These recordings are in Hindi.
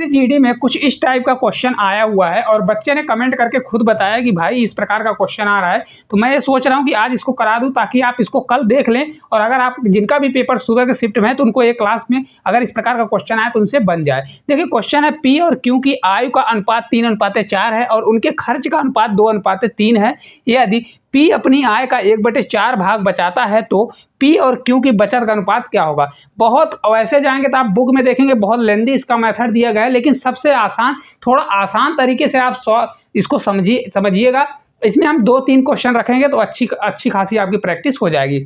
जीडी में कुछ इस टाइप का क्वेश्चन आया हुआ है और बच्चे ने कमेंट करके खुद बताया कि भाई इस प्रकार का क्वेश्चन आ रहा है। तो मैं ये सोच रहा हूँ कि आज इसको करा दूँ ताकि आप इसको कल देख लें, और अगर आप जिनका भी पेपर सुबह के शिफ्ट में है तो उनको एक क्लास में अगर इस प्रकार का क्वेश्चन आए तो उनसे बन जाए। देखिए क्वेश्चन है पी और क्यू की आयु का अनुपात 3:4 है और उनके खर्च का अनुपात 2:3 है। यदि पी अपनी आय का 1/4 भाग बचाता है तो पी और क्यू की बचत का अनुपात क्या होगा। बहुत वैसे जाएंगे तो आप बुक में देखेंगे बहुत लेंदी इसका मेथड दिया गया है, लेकिन सबसे आसान, थोड़ा आसान तरीके से आप इसको समझिएगा। इसमें हम 2-3 क्वेश्चन रखेंगे तो अच्छी खासी आपकी प्रैक्टिस हो जाएगी।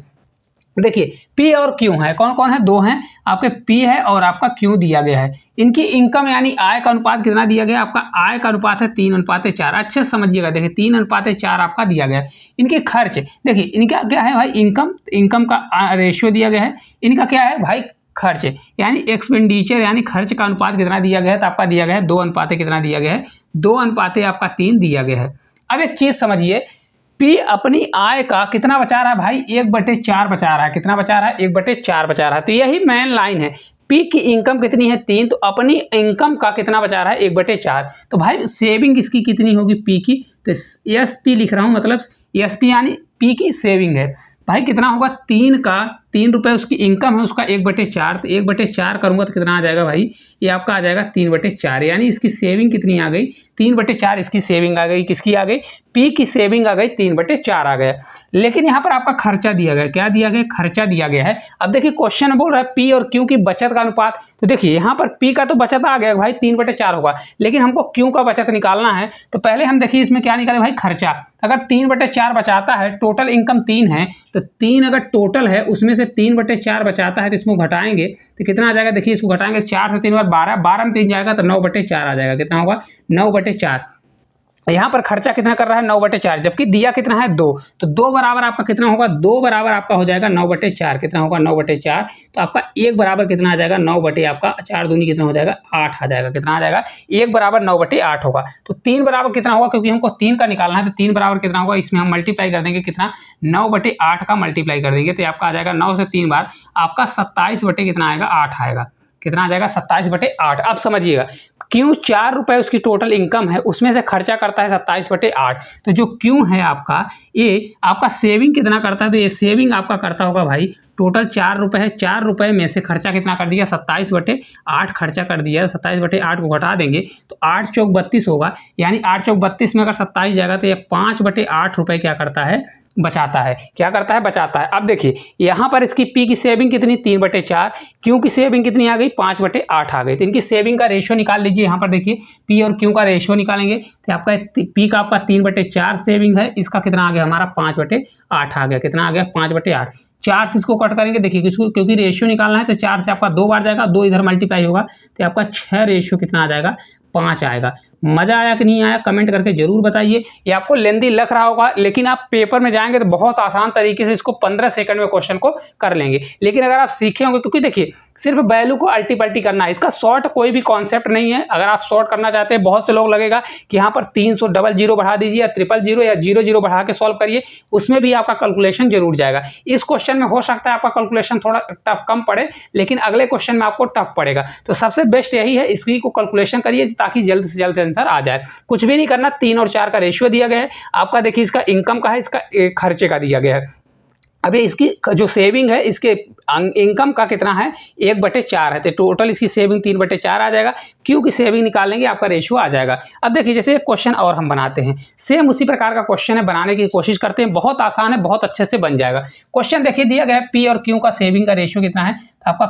देखिए पी और क्यू है, कौन कौन है, दो हैं आपके, पी है और आपका क्यू दिया गया है। इनकी इनकम यानी आय का अनुपात कितना दिया गया है, आपका आय का अनुपात है 3:4। अच्छे से समझिएगा, देखिए 3:4 आपका दिया गया है। इनके खर्च देखिए, इनका क्या है भाई, इनकम का रेशियो दिया गया है। इनका क्या है भाई, खर्च यानी एक्सपेंडिचर यानी खर्च का अनुपात कितना दिया गया है, तो आपका दिया गया है 2 कितना दिया गया है, 2 आपका 3 दिया गया है। अब एक चीज समझिए, पी अपनी आय का कितना बचा रहा है भाई, 1/4 बचा रहा है। कितना बचा रहा है, 1/4 बचा रहा है। तो यही मेन लाइन है, पी की इनकम कितनी है 3, तो अपनी इनकम का कितना बचा रहा है 1/4। तो भाई सेविंग इसकी कितनी होगी पी की, तो एस पी लिख रहा हूँ, मतलब एस पी यानी पी की सेविंग है भाई। कितना होगा, 3 रुपये उसकी इनकम है, उसका 1/4, तो 1/4 करूँगा तो कितना आ जाएगा भाई, ये आपका आ जाएगा 3/4। यानी इसकी सेविंग कितनी आ गई, 3/4 इसकी सेविंग आ गई। किसकी आ गई, पी की सेविंग आ गई, 3/4 आ गया। लेकिन यहाँ पर आपका खर्चा दिया गया, क्या दिया गया, खर्चा दिया गया है। अब देखिए क्वेश्चन बोल रहा है पी और क्यू की बचत का अनुपात, तो देखिए यहाँ पर पी का तो बचत आ गया भाई 3/4 होगा, लेकिन हमको क्यू का बचत निकालना है। तो पहले हम देखिए इसमें क्या निकाले भाई, खर्चा। अगर 3/4 बचाता है, टोटल इनकम 3 है, तो 3 अगर टोटल है उसमें से 3/4 बचाता है तो इसको घटाएंगे तो कितना आ जाएगा, देखिए इसको घटाएंगे 4 से 3 बार 12, 12 में 3 जाएगा तो 9/4 आ जाएगा। कितना होगा, 9/4। यहाँ पर खर्चा कितना कर रहा है, 9/4, जबकि दिया कितना है 2, तो 2 बराबर आपका कितना होगा, 2 बराबर आपका हो जाएगा 9/4। कितना होगा, 9/4। तो आपका 1 बराबर कितना आ जाएगा, 9 आपका 4 दूनी कितना हो जाएगा, 8 आ जाएगा। कितना आ जाएगा, 1 बराबर 9/8 होगा। तो 3 बराबर कितना होगा, क्योंकि हमको 3 का निकालना है, तो 3 बराबर कितना होगा, इसमें हम मल्टीप्लाई कर देंगे, कितना 9/8 का मल्टीप्लाई कर देंगे तो आपका आ जाएगा 9 से 3 बार आपका 27 बटे कितना आएगा, 8 आएगा। कितना आ जाएगा, 27/8। अब समझिएगा, क्यों 4 रुपये उसकी टोटल इनकम है, उसमें से खर्चा करता है 27/8। तो जो क्यों है आपका, ये आपका सेविंग कितना करता है, तो ये सेविंग आपका करता होगा भाई, टोटल 4 रुपये है, 4 रुपये में से खर्चा कितना कर दिया, 27/8 खर्चा कर दिया। 27/8 को घटा देंगे तो 8 चौक 32 होगा, यानी 8 चौक 32 में अगर 27 जाएगा तो ये 5/8 रुपये क्या करता है, बचाता है। क्या करता है, बचाता है। अब देखिए यहाँ पर इसकी पी की सेविंग कितनी, 3/4, क्यू की सेविंग कितनी आ गई, 5/8 आ गई। तो इनकी सेविंग का रेशियो निकाल लीजिए। यहाँ पर देखिए पी और क्यू का रेशियो निकालेंगे तो आपका पी का आपका 3/4 सेविंग है, इसका कितना आ गया हमारा 5/8 आ गया। कितना आ गया, 5/8। 4 से इसको कट करेंगे, देखिए इसको क्योंकि रेशियो निकालना है तो 4 से आपका 2 बार जाएगा, 2 इधर मल्टीप्लाई होगा तो आपका 6 रेशियो कितना आ जाएगा, 5 आएगा। मजा आया कि नहीं आया, कमेंट करके जरूर बताइए। ये आपको लेंदी लग रहा होगा, लेकिन आप पेपर में जाएंगे तो बहुत आसान तरीके से इसको 15 सेकंड में क्वेश्चन को कर लेंगे। लेकिन अगर आप सीखे होंगे, क्योंकि देखिए सिर्फ वैल्यू को अल्टी पल्टी करना है, इसका शॉर्ट कोई भी कॉन्सेप्ट नहीं है। अगर आप शॉर्ट करना चाहते हैं, बहुत से लोग लगेगा कि यहाँ पर 300 डबल जीरो बढ़ा दीजिए या 000 या 00 बढ़ा के सॉल्व करिए, उसमें भी आपका कैलकुलेशन जरूर जाएगा। इस क्वेश्चन में हो सकता है आपका कैलकुलेशन थोड़ा टफ कम पड़े, लेकिन अगले क्वेश्चन में आपको टफ पड़ेगा। तो सबसे बेस्ट यही है, इसी को कैलकुलेशन करिए ताकि जल्द से जल्द आंसर आ जाए। कुछ भी नहीं करना, 3 और 4 का रेशियो दिया गया है आपका, देखिए इसका इनकम का है, इसका खर्चे का दिया गया है। अभी इसकी जो सेविंग है, इसके इनकम का कितना है, 1/4 है, तो टोटल इसकी सेविंग 3/4 आ जाएगा। क्यू की सेविंग निकालेंगे, आपका रेशियो आ जाएगा। अब देखिए जैसे एक क्वेश्चन और हम बनाते हैं, सेम उसी प्रकार का क्वेश्चन है, बनाने की कोशिश करते हैं। बहुत आसान है, बहुत अच्छे से बन जाएगा। क्वेश्चन देखिए दिया गया है पी और क्यू का सेविंग का रेशियो कितना है, तो आपका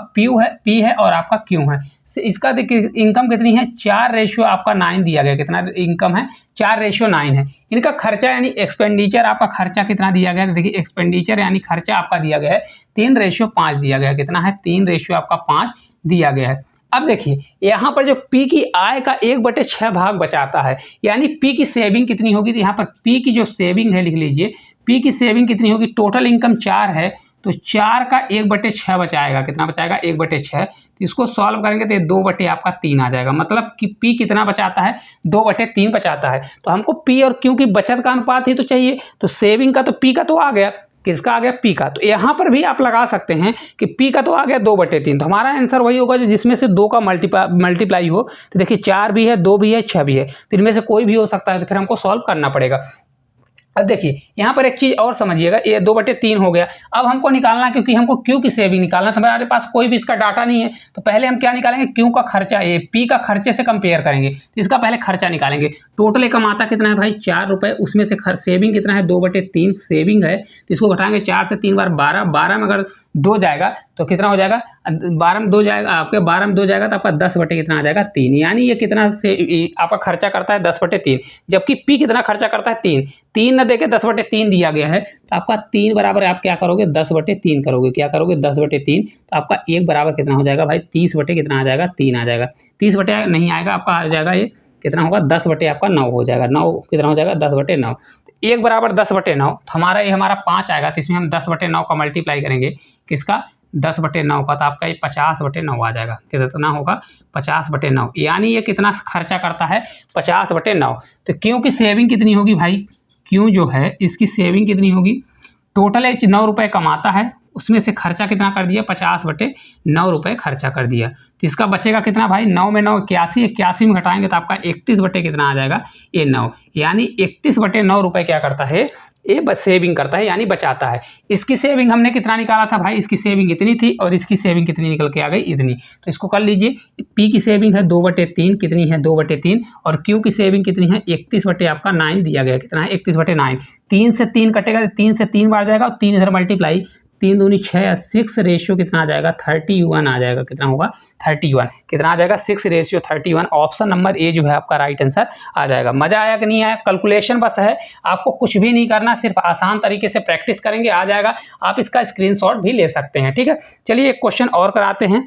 पी है और आपका क्यू है। इसका देखिए इनकम कितनी है, 4 रेशियो आपका 9 दिया गया। कितना इनकम है, 4 रेशियो 9 है। इनका खर्चा यानी एक्सपेंडिचर, आपका खर्चा कितना दिया गया है, देखिए एक्सपेंडिचर यानी खर्चा आपका दिया गया है 3:5 दिया गया है। कितना है, 3 आपका 5 दिया गया है। अब देखिए यहाँ पर जो पी की आय का 1/6 भाग बचाता है, यानी पी की सेविंग कितनी होगी, तो यहाँ पर पी की जो सेविंग है लिख लीजिए, पी की सेविंग कितनी होगी, टोटल इनकम 4 है तो 4 का 1/6 बचाएगा। कितना बचाएगा, 1/6। तो इसको सॉल्व करेंगे तो 2/3 आ जाएगा। मतलब कि पी कितना बचाता है, 2/3 बचाता है। तो हमको पी और क्यू की बचत का अनुपात ही तो चाहिए, तो सेविंग का तो पी का तो आ गया, किसका आ गया, पी का। तो यहाँ पर भी आप लगा सकते हैं कि पी का तो आ गया 2/3, तो हमारा आंसर वही होगा जो जिसमें से 2 का मल्टीप्लाई हो। तो देखिए 4 भी है, 2 भी है, 6 भी है, तो इनमें से कोई भी हो सकता है, तो फिर हमको सॉल्व करना पड़ेगा। अब देखिए यहाँ पर एक चीज और समझिएगा, ये 2/3 हो गया। अब हमको निकालना, क्योंकि हमको क्यू की सेविंग निकालना, तो हमारे पास कोई भी इसका डाटा नहीं है, तो पहले हम क्या निकालेंगे, क्यू का खर्चा, ये पी का खर्चे से कंपेयर करेंगे, तो इसका पहले खर्चा निकालेंगे। टोटल कमाता कितना है भाई, 4 रुपये, उसमें से सेविंग कितना है, 2/3 सेविंग है, तो इसको घटाएंगे 4 से 3 बार 12, 12 में अगर 2 जाएगा तो कितना हो जाएगा, 12 में 2 जाएगा, आपके 12 में 2 जाएगा तो आपका 10 बटे कितना आ जाएगा, 3। यानी ये कितना से आपका खर्चा करता है, 10/3, जबकि पी कितना खर्चा करता है, 3। 3 न देके 10/3 दिया गया है, तो आपका 3 बराबर आप क्या करोगे, 10/3 करोगे, क्या करोगे, 10/3, तो आपका 1 बराबर कितना हो जाएगा भाई, 30 बटे कितना आ जाएगा, 3 आ जाएगा। 30 बटे नहीं आएगा, आपका आ जाएगा ये कितना होगा, 10 बटे आपका 9 हो जाएगा। 9 कितना हो जाएगा, 10/9। तो 1 बराबर 10/9, तो हमारा ये हमारा 5 आएगा, तो इसमें हम 10/9 का मल्टीप्लाई करेंगे, किसका, 10/9 का, तो आपका ये 50/9 आ जाएगा। कितना होगा, 50/9, यानी ये कितना खर्चा करता है, 50/9। तो क्यों की सेविंग कितनी होगी भाई, क्यों जो है इसकी सेविंग कितनी होगी, टोटल एच 9 रुपये कमाता है, उसमें से खर्चा कितना कर दिया, 50/9 रुपये खर्चा कर दिया, तो इसका बचेगा कितना भाई, 9 में 9 81, 81 में घटाएंगे तो आपका 31 बटे कितना आ जाएगा, ये 9। यानी 31/9 रुपये क्या करता है, ये सेविंग करता है, यानी बचाता है। इसकी सेविंग हमने कितना निकाला था भाई, इसकी सेविंग इतनी थी और इसकी सेविंग कितनी निकल के आ गई, इतनी। तो इसको कर लीजिए, पी की सेविंग है 2/3, कितनी है, 2/3, और क्यू की सेविंग कितनी है, 31 बटे आपका 9 दिया गया, कितना है, 31/9। 3 से 3 कटेगा, 3 से 3 बार जाएगा और 3 इधर मल्टीप्लाई, 3 दूनी 6, 6 रेशियो कितना आ जाएगा, 31 आ जाएगा। कितना होगा, 31, कितना आ जाएगा, 6:31। ऑप्शन नंबर ए जो है आपका राइट आंसर आ जाएगा। मजा आया कि नहीं आया, कैलकुलेशन बस है, आपको कुछ भी नहीं करना, सिर्फ आसान तरीके से प्रैक्टिस करेंगे, आ जाएगा। आप इसका स्क्रीनशॉट भी ले सकते हैं, ठीक है। चलिए एक क्वेश्चन और कराते हैं।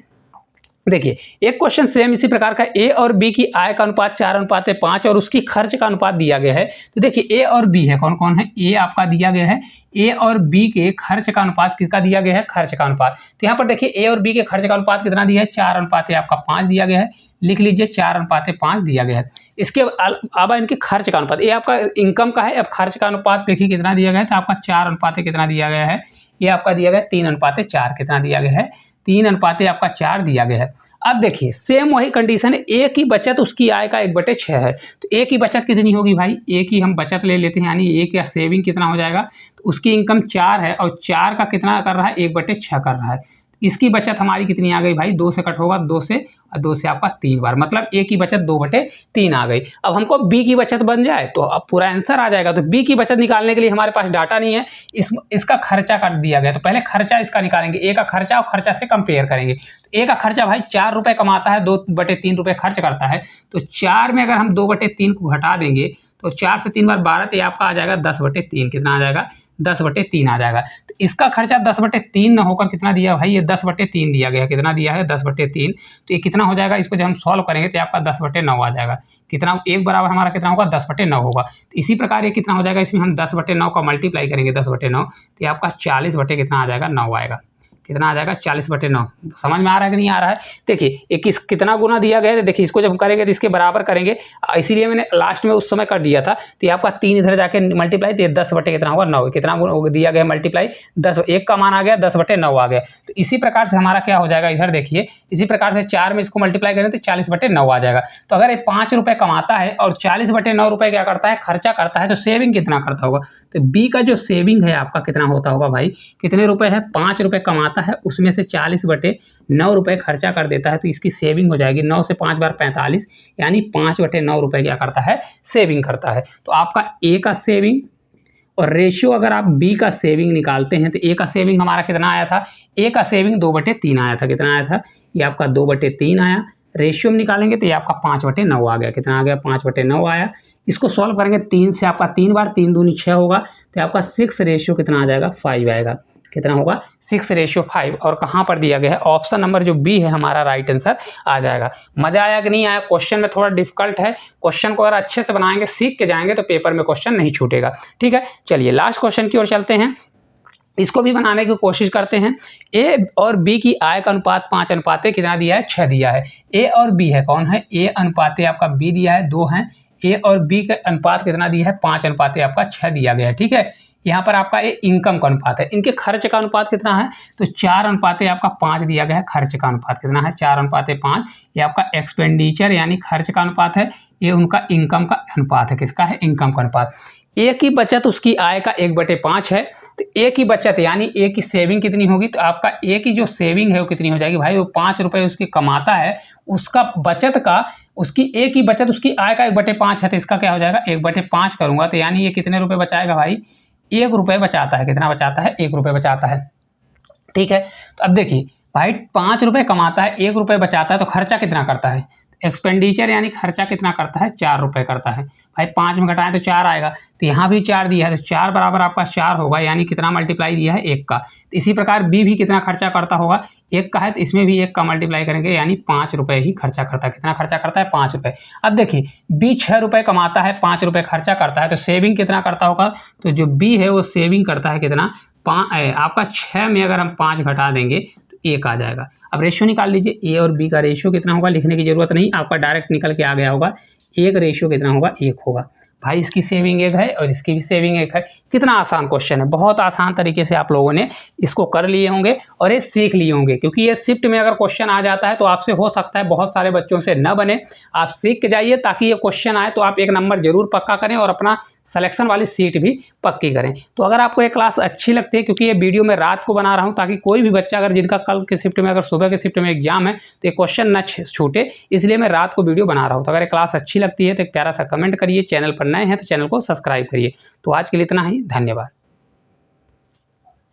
देखिए एक क्वेश्चन सेम इसी प्रकार का, ए और बी की आय का अनुपात 4:5 और उसकी खर्च का अनुपात दिया गया है। तो देखिए ए और बी है, कौन कौन है, ए आपका दिया गया है, ए और बी के खर्च का अनुपात किसका दिया गया है, खर्च का अनुपात। तो यहाँ पर देखिए ए और बी के खर्च का अनुपात कितना दिया है, 4:5 आपका 5 दिया गया है, लिख लीजिए 4:5 दिया गया है। इसके अलावा इनके खर्च का अनुपात, ये आपका इनकम का है, अब खर्च का अनुपात देखिए कितना दिया गया है, तो आपका 4:5 कितना दिया गया है, ये आपका दिया गया 3:4, कितना दिया गया है, 3:4 आपका 4 दिया गया है। अब देखिए सेम वही कंडीशन है, ए की बचत उसकी आय का 1/6 है, तो ए की बचत कितनी होगी भाई, ए की हम बचत ले लेते हैं, यानी ए का सेविंग कितना हो जाएगा, तो उसकी इनकम 4 है और 4 का कितना कर रहा है, 1/6 कर रहा है। इसकी बचत हमारी कितनी आ गई भाई, 2 से कट होगा, 2 से, और 2 से आपका 3 बार, मतलब ए की बचत 2/3 आ गई। अब हमको बी की बचत बन जाए तो अब पूरा आंसर आ जाएगा। तो बी की बचत निकालने के लिए हमारे पास डाटा नहीं है, इसका खर्चा कर दिया गया, तो पहले खर्चा इसका निकालेंगे, ए का खर्चा और खर्चा से कंपेयर करेंगे। तो ए का खर्चा भाई 4 रुपये कमाता है, 2/3 रुपये खर्च करता है, तो 4 में अगर हम 2/3 को घटा देंगे तो 4 से 3 बार 12, तो ये आपका आ जाएगा 10/3, कितना आ जाएगा, 10/3 आ जाएगा। तो इसका खर्चा 10/3 न होकर कितना दिया भाई, ये 10/3 दिया गया, कितना दिया है, 10/3। तो ये कितना हो जाएगा, इसको जब हम सॉल्व करेंगे तो आपका 10/9 आ जाएगा। कितना, एक बराबर हमारा कितना होगा, 10/9 होगा। तो इसी प्रकार ये कितना हो जाएगा, इसमें हम 10/9 का मल्टीप्लाई करेंगे, 10/9, तो ये आपका 40 बटे कितना आ जाएगा, 9 आएगा। कितना आ जाएगा, 40/9। समझ में आ रहा है कि नहीं आ रहा है। देखिए ये कितना गुना दिया गया है, देखिए इसको जब हम करेंगे तो इसके बराबर करेंगे, इसीलिए मैंने लास्ट में उस समय कर दिया था। तो ये आपका 3 इधर जाके मल्टीप्लाई, तो 10 बटे कितना होगा, 9। कितना दिया गया मल्टीप्लाई, 10, 1 का मान आ गया, 10/9 आ गया। तो इसी प्रकार से हमारा क्या हो जाएगा, इधर देखिए इसी प्रकार से 4 में इसको मल्टीप्लाई करें तो 40/9 आ जाएगा। तो अगर ये 5 रुपये कमाता है और 40/9 रुपये क्या करता है, खर्चा करता है, तो सेविंग कितना करता होगा। तो बी का जो सेविंग है आपका कितना होता होगा भाई, कितने रुपए है, 5 रुपये कमाता है, उसमें से 40/9 रुपये खर्चा कर देता है, तो इसकी सेविंग हो जाएगी 9 से 5 बार 45, यानी 5/9 रुपये क्या करता है, सेविंग करता है। तो आपका ए का सेविंग और रेशियो अगर आप बी का सेविंग निकालते हैं तो ए का सेविंग हमारा कितना आया था, ए का सेविंग 2/3 आया था। कितना आया था, ये आपका 2/3 आया। रेशियो में निकालेंगे तो ये आपका 5/9 आ गया। कितना आ गया, 5/9 आया। इसको सॉल्व करेंगे 3 से आपका 3 बार, 3 दूनी 6 होगा, तो आपका 6 रेशियो कितना आ जाएगा, 5 आएगा। कितना होगा, 6:5। और कहाँ पर दिया गया है, ऑप्शन नंबर जो बी है हमारा राइट आंसर आ जाएगा। मजा आया कि नहीं आया, क्वेश्चन में थोड़ा डिफिकल्ट है, क्वेश्चन को अगर अच्छे से बनाएंगे, सीख के जाएंगे, तो पेपर में क्वेश्चन नहीं छूटेगा। ठीक है, चलिए लास्ट क्वेश्चन की ओर चलते हैं, इसको भी बनाने की कोशिश करते हैं। ए और बी की आय का अनुपात 5 कितना दिया है, 6 दिया है। ए और बी है, कौन है, ए अनुपात आपका बी दिया है, 2 है। ए और बी का अनुपात कितना दिया है, 5 अनुपात आपका 6 दिया गया है। ठीक है, यहाँ पर आपका ये इनकम का अनुपात है। इनके खर्च का अनुपात कितना है, तो 4 आपका 5 दिया गया है। खर्च का अनुपात कितना है, 4:5। ये आपका एक्सपेंडिचर यानी खर्च का अनुपात है, ये उनका इनकम का अनुपात है। किसका है, इनकम का अनुपात। ए की बचत उसकी आय का 1/5 है। तो ए की बचत यानी ए की सेविंग कितनी होगी, तो आपका ए की जो सेविंग है वो कितनी हो जाएगी भाई, वो 5 रुपये उसकी कमाता है, उसका बचत का, उसकी ए की बचत उसकी आय का 1/5 है, तो इसका क्या हो जाएगा, 1/5 करूंगा तो यानी ये कितने रुपए बचाएगा भाई, 1 रुपये बचाता है। कितना बचाता है, 1 रुपये बचाता है। ठीक है, तो अब देखिए भाई 5 रुपये कमाता है, 1 रुपये बचाता है, तो खर्चा कितना करता है, एक्सपेंडिचर यानी खर्चा कितना करता है, 4 रुपये करता है। भाई 5 में घटाएं तो 4 आएगा, तो यहाँ भी 4 दिया है, तो 4 बराबर आपका 4 होगा, यानी कितना मल्टीप्लाई दिया है, 1 का। तो इसी प्रकार बी भी कितना खर्चा करता होगा, 1 का है, तो इसमें भी 1 का मल्टीप्लाई करेंगे, यानी 5 रुपये ही खर्चा करता है। कितना खर्चा करता है, 5 रुपये। अब देखिए बी 6 रुपये कमाता है, 5 रुपये खर्चा करता है, तो सेविंग कितना करता होगा, तो जो बी है वो सेविंग करता है कितना, आपका 6 में अगर हम 5 घटा देंगे तो 1 आ जाएगा। अब रेशियो निकाल लीजिए, ए और बी का रेशियो कितना होगा, लिखने की जरूरत नहीं, आपका डायरेक्ट निकल के आ गया होगा। एक रेशियो कितना होगा, 1 होगा। भाई इसकी सेविंग 1 है और इसकी भी सेविंग 1 है। कितना आसान क्वेश्चन है, बहुत आसान तरीके से आप लोगों ने इसको कर लिए होंगे और ये सीख लिए होंगे, क्योंकि ये शिफ्ट में अगर क्वेश्चन आ जाता है तो आपसे हो सकता है बहुत सारे बच्चों से न बने। आप सीख के जाइए ताकि ये क्वेश्चन आए तो आप 1 नंबर जरूर पक्का करें और अपना सिलेक्शन वाली सीट भी पक्की करें। तो अगर आपको ये क्लास अच्छी लगती है, क्योंकि ये वीडियो मैं रात को बना रहा हूँ ताकि कोई भी बच्चा अगर जिनका कल के शिफ्ट में, अगर सुबह के शिफ्ट में एग्जाम है तो ये क्वेश्चन न छूटे, इसलिए मैं रात को वीडियो बना रहा हूँ। तो अगर ये क्लास अच्छी लगती है तो एक प्यारा सा कमेंट करिए, चैनल पर नए हैं तो चैनल को सब्सक्राइब करिए। तो आज के लिए इतना ही, धन्यवाद।